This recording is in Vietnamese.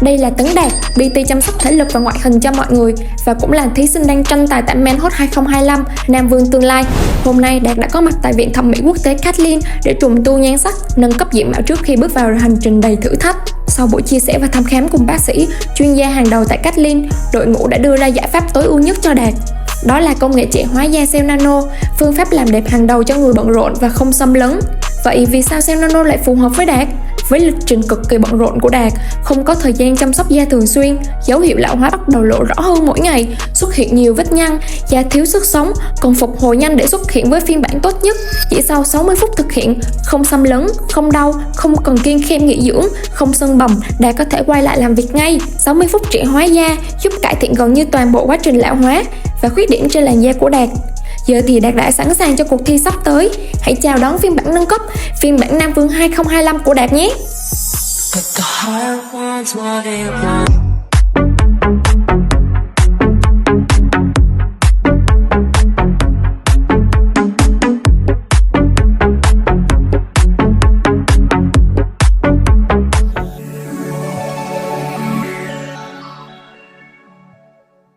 Đây là Tấn Đạt, PT chăm sóc thể lực và ngoại hình cho mọi người và cũng là thí sinh đang tranh tài tại Manhood 2025, Nam Vương tương lai. Hôm nay Đạt đã có mặt tại Viện Thẩm mỹ Quốc tế Kathleen để trùng tu nhan sắc, nâng cấp diện mạo trước khi bước vào hành trình đầy thử thách. Sau buổi chia sẻ và thăm khám cùng bác sĩ, chuyên gia hàng đầu tại Kathleen, đội ngũ đã đưa ra giải pháp tối ưu nhất cho Đạt. Đó là công nghệ trẻ hóa da cell nano, phương pháp làm đẹp hàng đầu cho người bận rộn và không xâm lấn. Vậy vì sao cell nano lại phù hợp với Đạt? Với lịch trình cực kỳ bận rộn của Đạt, không có thời gian chăm sóc da thường xuyên, dấu hiệu lão hóa bắt đầu lộ rõ hơn mỗi ngày, xuất hiện nhiều vết nhăn, da thiếu sức sống, cần phục hồi nhanh để xuất hiện với phiên bản tốt nhất. Chỉ sau 60 phút thực hiện, không xâm lấn, không đau, không cần kiêng khem nghỉ dưỡng, không sưng bầm, Đạt có thể quay lại làm việc ngay. 60 phút trẻ hóa da giúp cải thiện gần như toàn bộ quá trình lão hóa và khuyết điểm trên làn da của Đạt. Giờ thì Đạt đã sẵn sàng cho cuộc thi sắp tới. Hãy chào đón phiên bản nâng cấp, phiên bản Nam Vương 2025 của Đạt nhé!